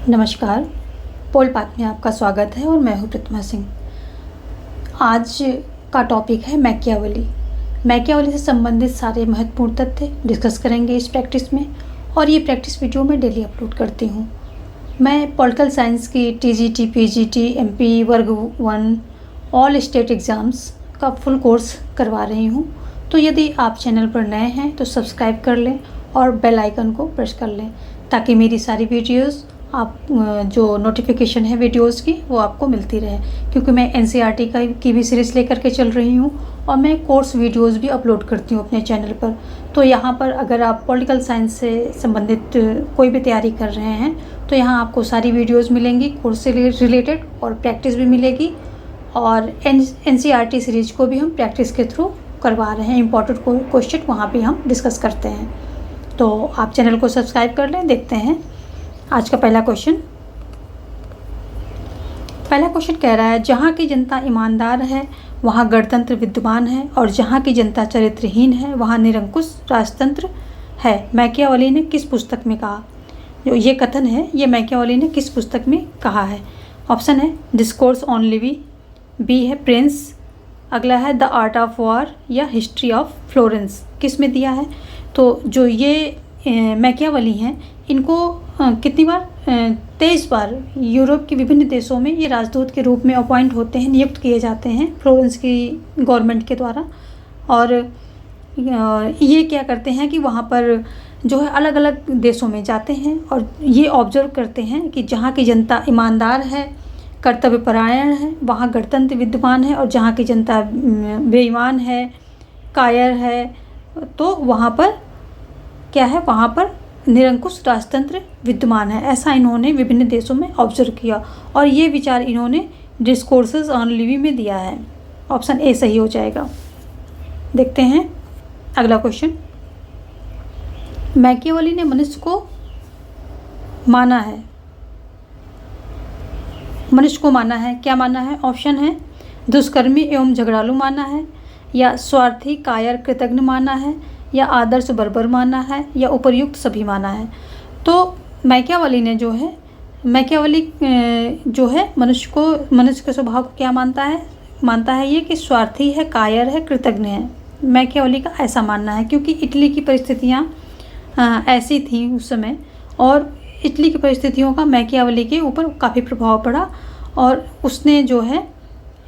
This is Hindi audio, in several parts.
नमस्कार, पोल पाथ में आपका स्वागत है और मैं हूं प्रतिमा सिंह। आज का टॉपिक है मैकियावेली। मैकियावेली से संबंधित सारे महत्वपूर्ण तथ्य डिस्कस करेंगे इस प्रैक्टिस में, और ये प्रैक्टिस वीडियो मैं डेली अपलोड करती हूँ। मैं पॉलिटिकल साइंस की टीजीटी, पीजीटी, एमपी वर्ग 1 ऑल स्टेट एग्ज़ाम्स का फुल कोर्स करवा रही हूँ। तो यदि आप चैनल पर नए हैं तो सब्सक्राइब कर लें और बेल आइकन को प्रेस कर लें, ताकि मेरी सारी वीडियोस आप जो नोटिफिकेशन है वीडियोस की वो आपको मिलती रहे। क्योंकि मैं एनसीईआरटी की भी सीरीज़ लेकर के चल रही हूँ और मैं कोर्स वीडियोस भी अपलोड करती हूँ अपने चैनल पर। तो यहाँ पर अगर आप पॉलिटिकल साइंस से संबंधित कोई भी तैयारी कर रहे हैं तो यहाँ आपको सारी वीडियोस मिलेंगी कोर्स से रिलेटेड, और प्रैक्टिस भी मिलेगी। और एनसीईआरटी सीरीज को भी हम प्रैक्टिस के थ्रू करवा रहे हैं। इम्पॉर्टेंट क्वेश्चन वहाँ भी हम डिस्कस करते हैं। तो आप चैनल को सब्सक्राइब कर लें। देखते हैं आज का पहला क्वेश्चन कह रहा है, जहाँ की जनता ईमानदार है वहाँ गणतंत्र विद्यमान है, और जहाँ की जनता चरित्रहीन है वहाँ निरंकुश राजतंत्र है। मैकियावेली ने किस पुस्तक में कहा? जो ये कथन है ये मैकियावेली ने किस पुस्तक में कहा है? ऑप्शन है डिस्कोर्स ऑन लिवी, बी है प्रिंस, अगला है द आर्ट ऑफ वॉर, या हिस्ट्री ऑफ फ्लोरेंस। किस में दिया है? तो जो ये मैकियावेली हैं इनको कितनी बार 23 बार यूरोप के विभिन्न देशों में ये राजदूत के रूप में अपॉइंट होते हैं, नियुक्त किए जाते हैं फ्लोरेंस की गवर्नमेंट के द्वारा। और ये क्या करते हैं कि वहाँ पर जो है अलग अलग देशों में जाते हैं और ये ऑब्जर्व करते हैं कि जहाँ की जनता ईमानदार है, कर्तव्यपरायण है, वहाँ गणतंत्र विद्यमान है, और जहाँ की जनता बेईमान है, कायर है, तो वहाँ पर क्या है, वहाँ पर निरंकुश राजतंत्र विद्यमान है। ऐसा इन्होंने विभिन्न देशों में ऑब्जर्व किया, और ये विचार इन्होंने डिस्कोर्सेस ऑन लिवी में दिया है। ऑप्शन ए सही हो जाएगा। देखते हैं अगला क्वेश्चन। मैकियावेली ने मनुष्य को माना है, क्या माना है? ऑप्शन है दुष्कर्मी एवं झगड़ालू माना है, या स्वार्थी, कायर, कृतज्ञ माना है, या आदर्श बर्बर माना है, या उपर्युक्त सभी माना है। तो मैकियावेली ने जो है मनुष्य के स्वभाव को क्या मानता है ये कि स्वार्थी है, कायर है, कृतज्ञ है। मैकियावेली का ऐसा मानना है, क्योंकि इटली की परिस्थितियाँ ऐसी थी उस समय, और इटली की परिस्थितियों का मैकियावेली के ऊपर काफ़ी प्रभाव पड़ा, और उसने जो है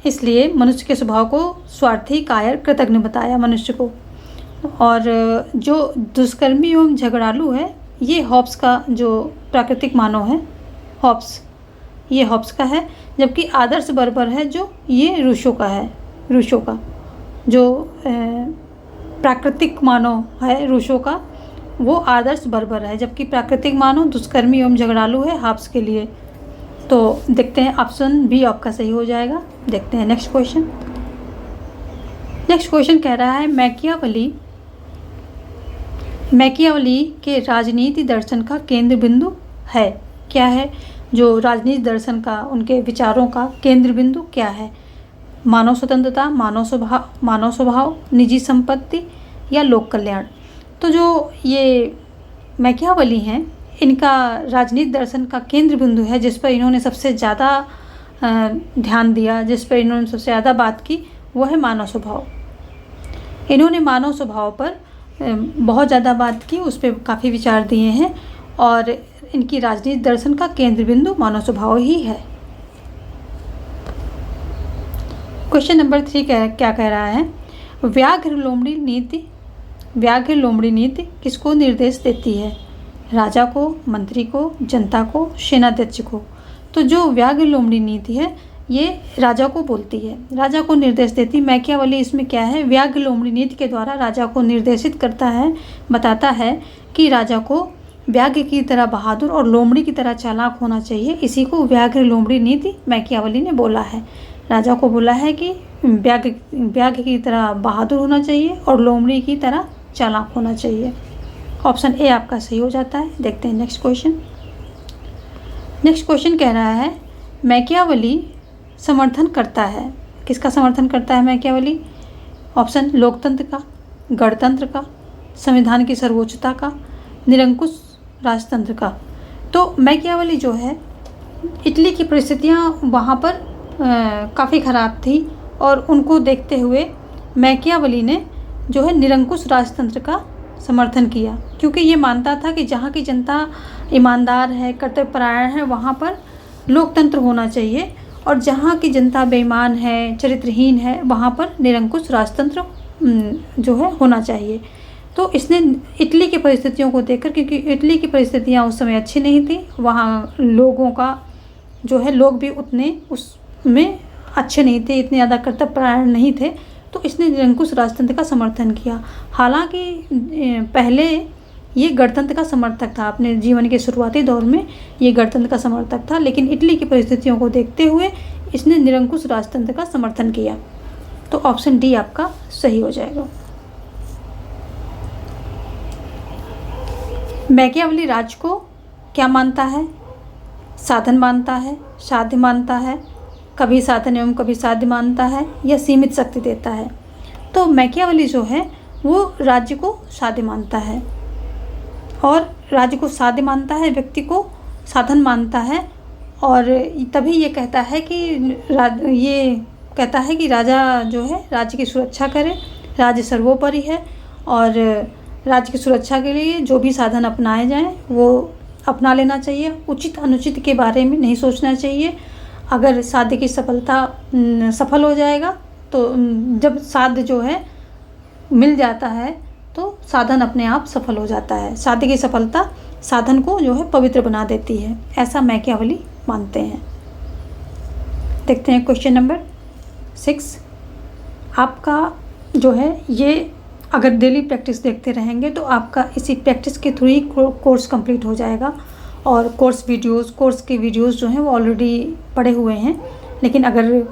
इसलिए मनुष्य के स्वभाव को स्वार्थी, कायर, कृतज्ञ बताया मनुष्य को। और जो दुष्कर्मी एवं झगड़ालू है ये हॉब्स का जो प्राकृतिक मानव है, ये हॉब्स का है, जबकि आदर्श बर्बर है जो ये रूसो का जो प्राकृतिक मानव है रूसो का, वो आदर्श बर्बर है, जबकि प्राकृतिक मानव दुष्कर्मी एवं झगड़ालू है हॉब्स के लिए। तो देखते हैं ऑप्शन बी आपका सही हो जाएगा। देखते हैं नेक्स्ट क्वेश्चन कह रहा है, मैकियावेली के राजनीति दर्शन का केंद्र बिंदु है। क्या है जो राजनीति दर्शन का, उनके विचारों का केंद्र बिंदु क्या है? मानव स्वतंत्रता, मानव स्वभाव, निजी संपत्ति, या लोक कल्याण। तो जो ये मैकियावेली हैं इनका राजनीति दर्शन का केंद्र बिंदु है, जिस पर इन्होंने सबसे ज़्यादा ध्यान दिया, जिस पर इन्होंने सबसे ज़्यादा बात की, वो है मानव स्वभाव। इन्होंने मानव स्वभाव पर बहुत ज़्यादा बात की, उस पर काफ़ी विचार दिए हैं, और इनकी राजनीति दर्शन का केंद्र बिंदु मानव स्वभाव ही है। क्वेश्चन नंबर 3 क्या कह रहा है? व्याघ्र लोमड़ी नीति किसको निर्देश देती है? राजा को, मंत्री को, जनता को, सेनाध्यक्ष को। तो जो व्याघ्र लोमड़ी नीति है ये राजा को बोलती है, राजा को निर्देश देती। मैकियावेली इसमें क्या है, व्याघ्र लोमड़ी नीति के द्वारा राजा को निर्देशित करता है, बताता है कि राजा को व्याघ्र की तरह बहादुर और लोमड़ी की तरह चालाक होना चाहिए। इसी को व्याघ्र लोमड़ी नीति मैकियावेली ने बोला है। राजा को बोला है कि व्याघ्र की तरह बहादुर होना चाहिए और लोमड़ी की तरह चालाक होना चाहिए। ऑप्शन ए आपका सही हो जाता है। देखते हैं नेक्स्ट क्वेश्चन कह रहा है, मैकियावेली समर्थन करता है, किसका समर्थन करता है मैकियावेली? ऑप्शन लोकतंत्र का, गणतंत्र का, संविधान की सर्वोच्चता का, निरंकुश राजतंत्र का। तो मैकियावेली जो है, इटली की परिस्थितियाँ वहाँ पर काफ़ी ख़राब थी और उनको देखते हुए मैकियावेली ने जो है निरंकुश राजतंत्र का समर्थन किया, क्योंकि ये मानता था कि जहाँ की जनता ईमानदार है, कर्तव्यपरायण है, वहाँ पर लोकतंत्र होना चाहिए, और जहाँ की जनता बेईमान है, चरित्रहीन है, वहाँ पर निरंकुश राजतंत्र जो है होना चाहिए। तो इसने इटली की परिस्थितियों को देखकर, क्योंकि इटली की परिस्थितियाँ उस समय अच्छी नहीं थी, वहाँ लोगों का जो है, लोग भी उतने उसमें अच्छे नहीं थे, इतने ज़्यादा कर्तव्यपरायण नहीं थे, तो इसने निरंकुश राजतंत्र का समर्थन किया। हालांकि पहले ये गणतंत्र का समर्थक था, अपने जीवन के शुरुआती दौर में ये गणतंत्र का समर्थक था, लेकिन इटली की परिस्थितियों को देखते हुए इसने निरंकुश राजतंत्र का समर्थन किया। तो ऑप्शन डी आपका सही हो जाएगा। मैकियावेली राज को क्या मानता है? साधन मानता है, साध्य मानता है, कभी साधन एवं कभी साध्य मानता है, या सीमित शक्ति देता है? तो मैकियावेली जो है वो राज्य को साध्य मानता है, और राज्य को साध्य मानता है, व्यक्ति को साधन मानता है, और तभी ये कहता है कि राजा जो है राज्य की सुरक्षा करे, राज्य सर्वोपरि है, और राज्य की सुरक्षा के लिए जो भी साधन अपनाए जाएं वो अपना लेना चाहिए, उचित अनुचित के बारे में नहीं सोचना चाहिए। अगर साध्य की सफल हो जाएगा तो जब साध्य जो है मिल जाता है तो साधन अपने आप सफल हो जाता है। साध्य की सफलता साधन को जो है पवित्र बना देती है, ऐसा मैकियावेली मानते हैं। देखते हैं क्वेश्चन नंबर 6। आपका जो है ये अगर डेली प्रैक्टिस देखते रहेंगे तो आपका इसी प्रैक्टिस के थ्रू ही कोर्स कंप्लीट हो जाएगा, और कोर्स के वीडियोस जो हैं वो ऑलरेडी पड़े हुए हैं, लेकिन अगर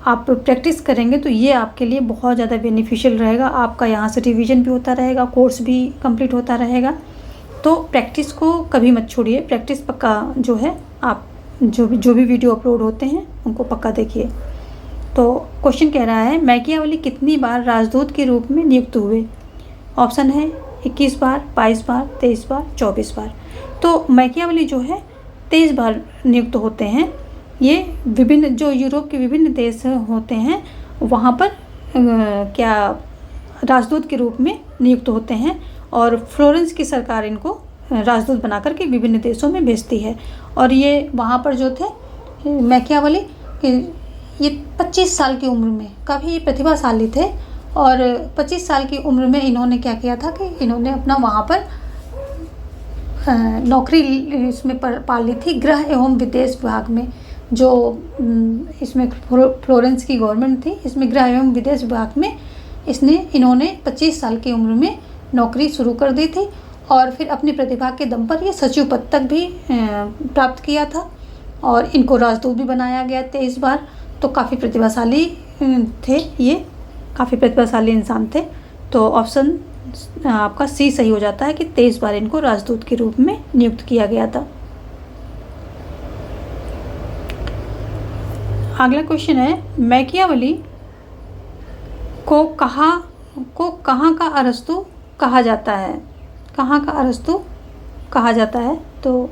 आप प्रैक्टिस करेंगे तो ये आपके लिए बहुत ज़्यादा बेनिफिशियल रहेगा। आपका यहाँ से रिवीजन भी होता रहेगा, कोर्स भी कंप्लीट होता रहेगा। तो प्रैक्टिस को कभी मत छोड़िए, प्रैक्टिस पक्का जो है आप जो भी वीडियो अपलोड होते हैं उनको पक्का देखिए। तो क्वेश्चन कह रहा है, मैकियावेली कितनी बार राजदूत के रूप में नियुक्त हुए? ऑप्शन है 21 बार, 22 बार, 23 बार, 24 बार। तो मैकियावेली जो है 23 बार नियुक्त होते हैं। ये विभिन्न जो यूरोप के विभिन्न देश होते हैं वहाँ पर राजदूत के रूप में नियुक्त होते हैं, और फ्लोरेंस की सरकार इनको राजदूत बना करके विभिन्न देशों में भेजती है। और ये वहाँ पर जो थे मैकियावेली ये 25 साल की उम्र में काफ़ी प्रतिभाशाली थे, और 25 साल की उम्र में इन्होंने क्या किया था कि इन्होंने अपना वहाँ पर नौकरी इसमें पा ली थी, गृह एवं विदेश विभाग में। जो इसमें फ्लोरेंस की गवर्नमेंट थी, इसमें गृह एवं विदेश विभाग में इन्होंने 25 साल की उम्र में नौकरी शुरू कर दी थी, और फिर अपनी प्रतिभा के दम पर ये सचिव पद तक भी प्राप्त किया था, और इनको राजदूत भी बनाया गया 23 बार। तो काफ़ी प्रतिभाशाली थे, ये काफ़ी प्रतिभाशाली इंसान थे। तो ऑप्शन आपका सी सही हो जाता है कि 23 बार इनको राजदूत के रूप में नियुक्त किया गया था। अगला क्वेश्चन है, मैकियावेली को कहाँ का अरस्तु कहा जाता है? कहाँ का अरस्तु कहा जाता है? तो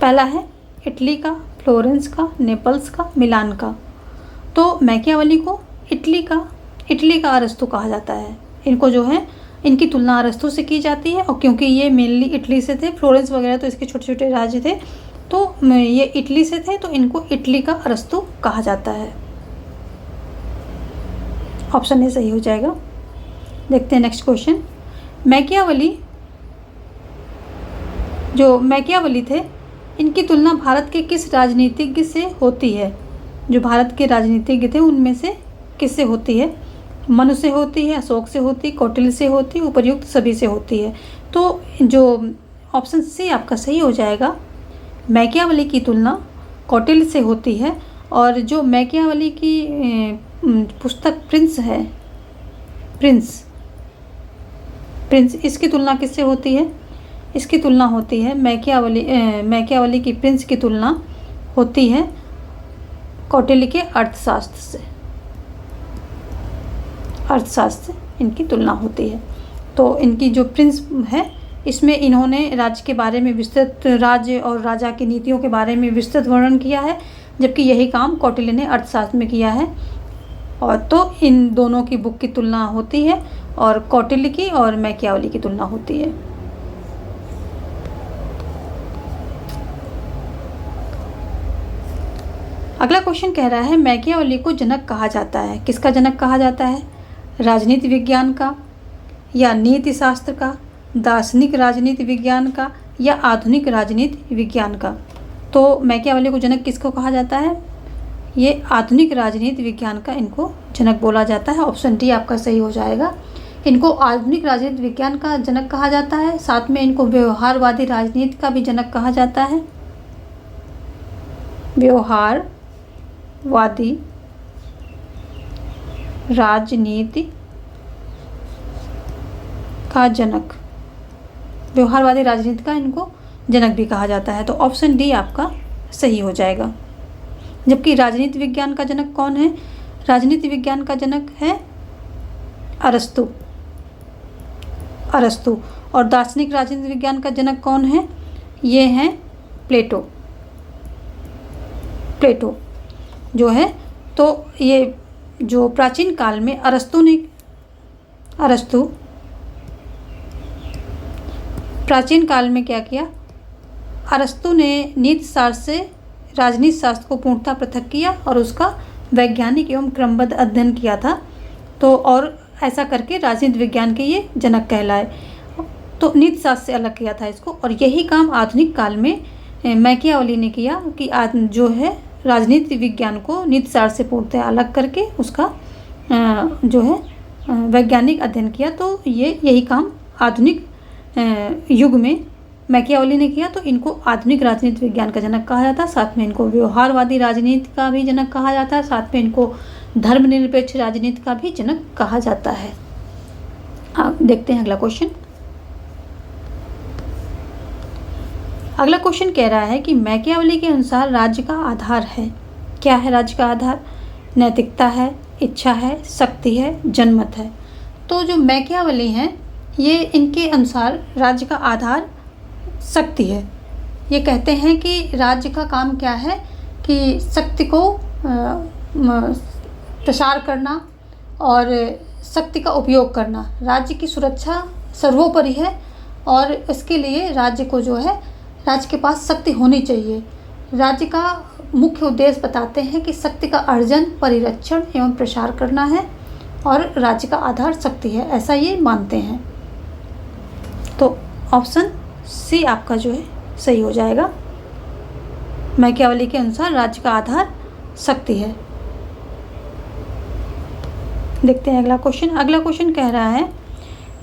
पहला है इटली का, फ्लोरेंस का, नेपल्स का, मिलान का। तो मैकियावेली को इटली का अरस्तु कहा जाता है। इनको जो है इनकी तुलना अरस्तु से की जाती है, और क्योंकि ये मेनली इटली से थे, फ्लोरेंस वगैरह तो इसके छोटे छोटे राज्य थे, तो ये इटली से थे, तो इनको इटली का अरस्तु कहा जाता है। ऑप्शन ए सही हो जाएगा। देखते हैं नेक्स्ट क्वेश्चन। मैकियावेली थे, इनकी तुलना भारत के किस राजनीतिज्ञ से होती है? जो भारत के राजनीतिज्ञ थे उनमें से किससे होती है? मनु से होती है, अशोक से होती, कौटिल्य से होती, उपर्युक्त सभी से होती है। तो जो ऑप्शन सी आपका सही हो जाएगा। मैकियावेली की तुलना कौटिल्य से होती है, और जो मैकियावेली की पुस्तक प्रिंस है, प्रिंस इसकी तुलना किससे होती है? इसकी तुलना होती है मैकियावेली की प्रिंस की तुलना होती है कौटिल्य के अर्थशास्त्र से। अर्थशास्त्र इनकी तुलना होती है। तो इनकी जो प्रिंस है इसमें इन्होंने राज्य के बारे में विस्तृत, राज्य और राजा की नीतियों के बारे में विस्तृत वर्णन किया है, जबकि यही काम कौटिल्य ने अर्थशास्त्र में किया है। और तो इन दोनों की बुक की तुलना होती है और कौटिल्य की और मैकियावली की तुलना होती है। अगला क्वेश्चन कह रहा है मैकियावली को जनक कहा जाता है। किसका जनक कहा जाता है? राजनीति विज्ञान का, या नीति शास्त्र का, दार्शनिक राजनीति विज्ञान का, या आधुनिक राजनीति विज्ञान का। तो मैकियावली को जनक किसको कहा जाता है? ये आधुनिक राजनीति विज्ञान का इनको जनक बोला जाता है। ऑप्शन डी आपका सही हो जाएगा। इनको आधुनिक राजनीति विज्ञान का जनक कहा जाता है, साथ में इनको व्यवहारवादी राजनीति का भी जनक कहा जाता है। व्यवहारवादी राजनीति का जनक, व्यवहारवादी राजनीति का इनको जनक भी कहा जाता है। तो ऑप्शन डी आपका सही हो जाएगा। जबकि राजनीति विज्ञान का जनक कौन है? राजनीति विज्ञान का जनक है अरस्तु। अरस्तु। और दार्शनिक राजनीति विज्ञान का जनक कौन है? ये हैं प्लेटो। प्लेटो जो है, तो ये जो प्राचीन काल में अरस्तु प्राचीन काल में क्या किया? अरस्तु ने नीति शास्त्र से राजनीति शास्त्र को पूर्णतः पृथक किया और उसका वैज्ञानिक एवं क्रमबद्ध अध्ययन किया था। तो और ऐसा करके राजनीति विज्ञान के ये जनक कहलाए। तो नीति शास्त्र से अलग किया था इसको, और यही काम आधुनिक काल में मैकियावली ने किया कि जो है राजनीति विज्ञान को नीति शास्त्र से पूर्णतः अलग करके उसका जो है वैज्ञानिक अध्ययन किया। तो यही काम आधुनिक युग में मैकियावली ने किया। तो इनको आधुनिक राजनीति विज्ञान का जनक कहा जाता है, साथ में इनको व्यवहारवादी राजनीति का भी जनक कहा जाता है, साथ में इनको धर्मनिरपेक्ष राजनीति का भी जनक कहा जाता है। आप देखते हैं अगला क्वेश्चन। अगला क्वेश्चन कह रहा है कि मैकियावली के अनुसार राज्य का आधार है। क्या है राज्य का आधार? नैतिकता है, इच्छा है, शक्ति है, जनमत है। तो जो मैकियावली हैं ये इनके अनुसार राज्य का आधार शक्ति है। ये कहते हैं कि राज्य का काम क्या है कि शक्ति को प्रसार करना और शक्ति का उपयोग करना। राज्य की सुरक्षा सर्वोपरि है और इसके लिए राज्य को जो है, राज्य के पास शक्ति होनी चाहिए। राज्य का मुख्य उद्देश्य बताते हैं कि शक्ति का अर्जन, परिरक्षण एवं प्रसार करना है और राज्य का आधार शक्ति है, ऐसा ये मानते हैं। तो ऑप्शन सी आपका जो है सही हो जाएगा। मैकियावली के अनुसार राज्य का आधार शक्ति है। देखते हैं अगला क्वेश्चन। अगला क्वेश्चन कह रहा है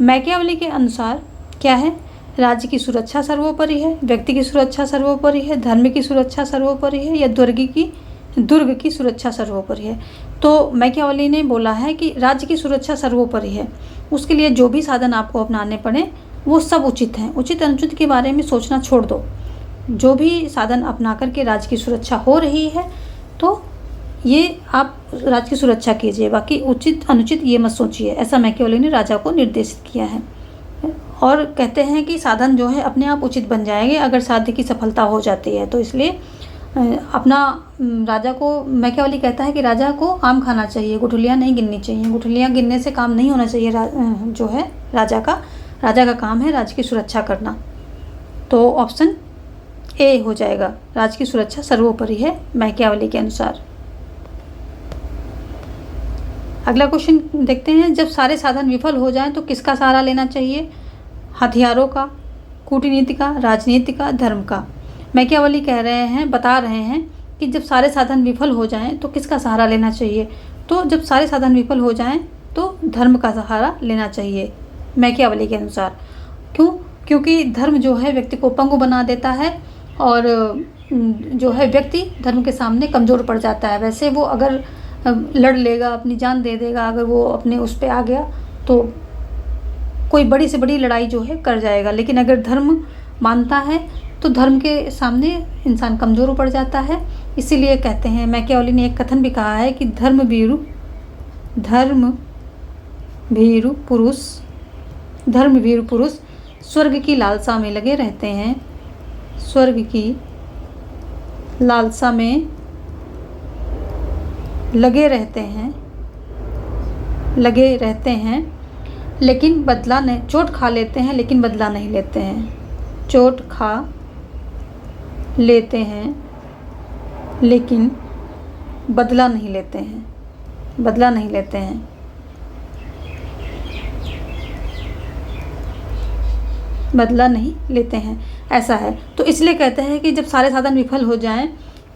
मैकियावली के अनुसार क्या है? राज्य की सुरक्षा सर्वोपरि है, व्यक्ति की सुरक्षा सर्वोपरि है, धर्म की सुरक्षा सर्वोपरि है, या दुर्ग की सुरक्षा सर्वोपरि है। तो मैकियावली ने बोला है कि राज्य की सुरक्षा सर्वोपरि है, उसके लिए जो भी साधन आपको अपनाने पड़े वो सब उचित हैं। उचित अनुचित के बारे में सोचना छोड़ दो। जो भी साधन अपना करके राज्य की सुरक्षा हो रही है तो ये आप राज्य की सुरक्षा कीजिए, बाकी उचित अनुचित ये मत सोचिए। ऐसा मैकियावली ने राजा को निर्देशित किया है। और कहते हैं कि साधन जो है अपने आप उचित बन जाएंगे अगर साध्य की सफलता हो जाती है। तो इसलिए अपना राजा को, मैकियावली कहता है कि राजा को आम खाना चाहिए, गुठलियाँ नहीं गिननी चाहिए। गुठलियाँ गिनने से काम नहीं होना चाहिए। जो है राजा का काम है राज्य की सुरक्षा करना। तो ऑप्शन ए हो जाएगा, राज्य की सुरक्षा सर्वोपरि है मैकियावली के अनुसार। अगला क्वेश्चन देखते हैं। जब सारे साधन विफल हो जाएं तो किसका सहारा लेना चाहिए? हथियारों का, कूटनीति का, राजनीति का, धर्म का। मैकियावली बता रहे हैं कि जब सारे साधन विफल हो जाएं तो किसका सहारा लेना चाहिए? तो जब सारे साधन विफल हो जाएं तो धर्म का सहारा लेना चाहिए मैकियावली के अनुसार। क्यों? क्योंकि धर्म जो है व्यक्ति को पंगु बना देता है और जो है व्यक्ति धर्म के सामने कमज़ोर पड़ जाता है। वैसे वो अगर लड़ लेगा, अपनी जान दे देगा, अगर वो अपने उस पे आ गया तो कोई बड़ी से बड़ी लड़ाई जो है कर जाएगा। लेकिन अगर धर्म मानता है तो धर्म के सामने इंसान कमज़ोर पड़ जाता है। इसीलिए कहते हैं, मैकियावली ने एक कथन भी कहा है कि धर्म भीरु पुरुष स्वर्ग की लालसा में लगे रहते हैं, स्वर्ग की लालसा में लगे रहते हैं लेकिन बदला नहीं, चोट खा लेते हैं लेकिन बदला नहीं लेते हैं, चोट खा लेते हैं लेकिन बदला नहीं लेते हैं, बदला नहीं लेते हैं। बदला नहीं लेते हैं, ऐसा है। तो इसलिए कहते हैं कि जब सारे साधन विफल हो जाएं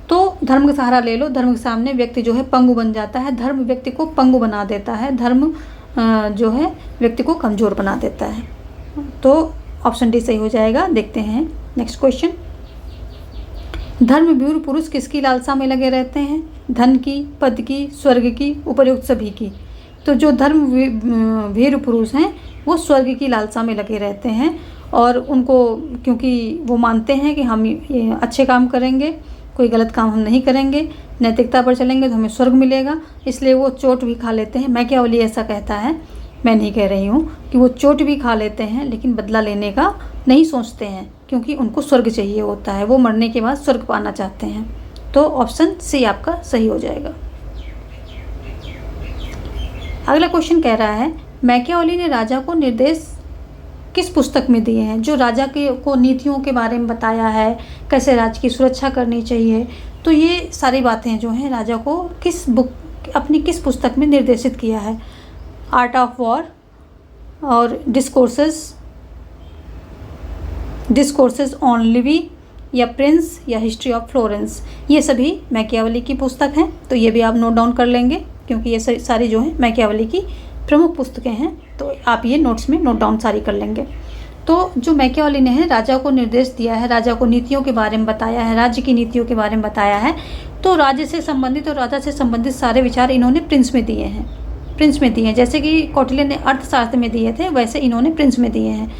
तो धर्म का सहारा ले लो। धर्म के सामने व्यक्ति जो है पंगु बन जाता है, धर्म व्यक्ति को पंगु बना देता है, धर्म जो है व्यक्ति को कमज़ोर बना देता है। तो ऑप्शन डी सही हो जाएगा। देखते हैं नेक्स्ट क्वेश्चन। धर्मवीर पुरुष किसकी लालसा में लगे रहते हैं? धन की, पद की, स्वर्ग की, उपर्युक्त सभी की। तो जो धर्मवीर पुरुष हैं वो स्वर्ग की लालसा में लगे रहते हैं और उनको, क्योंकि वो मानते हैं कि हम ये अच्छे काम करेंगे, कोई गलत काम हम नहीं करेंगे, नैतिकता पर चलेंगे तो हमें स्वर्ग मिलेगा, इसलिए वो चोट भी खा लेते हैं। मैकियावेली ऐसा कहता है, मैं नहीं कह रही हूँ, कि वो चोट भी खा लेते हैं लेकिन बदला लेने का नहीं सोचते हैं, क्योंकि उनको स्वर्ग चाहिए होता है, वो मरने के बाद स्वर्ग पाना चाहते हैं। तो ऑप्शन सी आपका सही हो जाएगा। अगला क्वेश्चन कह रहा है, मैकियावेली ने राजा को निर्देश किस पुस्तक में दिए हैं? जो राजा को नीतियों के बारे में बताया है, कैसे राज्य की सुरक्षा करनी चाहिए, तो ये सारी बातें जो हैं राजा को अपनी किस पुस्तक में निर्देशित किया है? आर्ट ऑफ वॉर और डिस्कोर्सेस ऑन लिवी या प्रिंस या हिस्ट्री ऑफ फ्लोरेंस, ये सभी मैकियावेली की पुस्तक हैं। तो ये भी आप नोट डाउन कर लेंगे, क्योंकि ये सारी जो हैं मैकियावेली की प्रमुख पुस्तकें हैं, तो आप ये नोट्स में नोट डाउन सारी कर लेंगे। तो जो मैकियावेली ने है राजा को निर्देश दिया है, राजा को नीतियों के बारे में बताया है, राज्य की नीतियों के बारे में बताया है, तो राज्य से संबंधित और राजा से संबंधित सारे विचार इन्होंने प्रिंस में दिए हैं। जैसे कि कौटिल्य ने अर्थशास्त्र में दिए थे, वैसे इन्होंने प्रिंस में दिए हैं।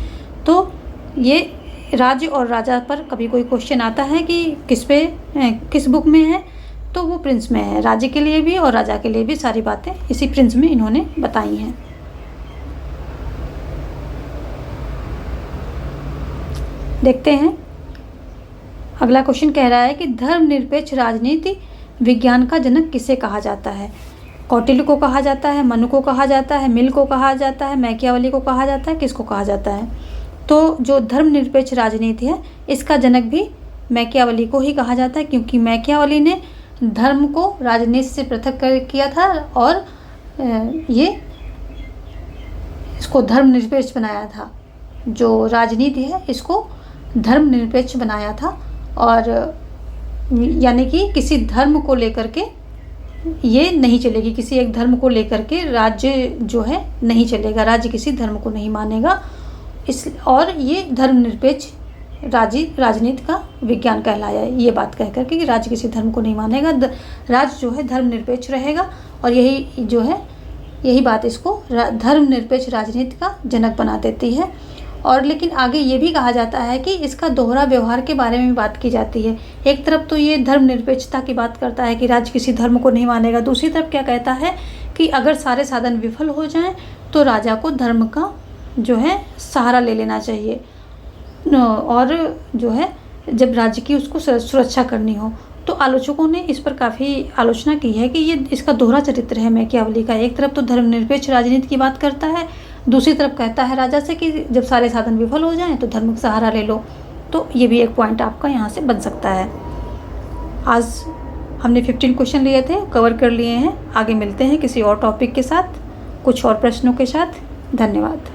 तो ये राज्य और राजा पर कभी कोई क्वेश्चन आता है कि किस बुक में है, तो वो प्रिंस में है। राज्य के लिए भी और राजा के लिए भी सारी बातें इसी प्रिंस में इन्होंने बताई हैं। देखते हैं अगला क्वेश्चन कह रहा है कि धर्मनिरपेक्ष राजनीति विज्ञान का जनक किसे कहा जाता है? कौटिल्य को कहा जाता है, मनु को कहा जाता है, मिल को कहा जाता है, मैकियावेली को कहा जाता है, किसको कहा जाता है? तो जो धर्मनिरपेक्ष राजनीति है इसका जनक भी मैकियावेली को ही कहा जाता है, क्योंकि मैकियावेली ने धर्म को राजनीति से पृथक किया था और ये इसको धर्मनिरपेक्ष बनाया था। जो राजनीति है इसको धर्मनिरपेक्ष बनाया था, और यानी कि किसी धर्म को लेकर के ये नहीं चलेगी, किसी एक धर्म को लेकर के राज्य जो है नहीं चलेगा, राज्य किसी धर्म को नहीं मानेगा। और ये धर्मनिरपेक्ष राजनीति का विज्ञान कहलाया है, ये बात कह कर कि राज्य किसी धर्म को नहीं मानेगा, राज्य जो है धर्मनिरपेक्ष रहेगा। और यही बात इसको धर्मनिरपेक्ष राजनीति का जनक बना देती है। और लेकिन आगे ये भी कहा जाता है कि इसका दोहरा व्यवहार के बारे में बात की जाती है। एक तरफ तो ये धर्मनिरपेक्षता की बात करता है कि राज्य किसी धर्म को नहीं मानेगा, दूसरी तरफ क्या कहता है कि अगर सारे साधन विफल हो जाएं तो राजा को धर्म का जो है सहारा ले लेना चाहिए, और जो है जब राज्य की उसको सुरक्षा करनी हो। तो आलोचकों ने इस पर काफ़ी आलोचना की है कि ये इसका दोहरा चरित्र है मैकियावेली का। एक तरफ तो धर्मनिरपेक्ष राजनीति की बात करता है, दूसरी तरफ कहता है राजा से कि जब सारे साधन विफल हो जाएं तो धर्म का सहारा ले लो। तो ये भी एक पॉइंट आपका यहाँ से बन सकता है। आज हमने 15 क्वेश्चन लिए थे, कवर कर लिए हैं। आगे मिलते हैं किसी और टॉपिक के साथ, कुछ और प्रश्नों के साथ। धन्यवाद।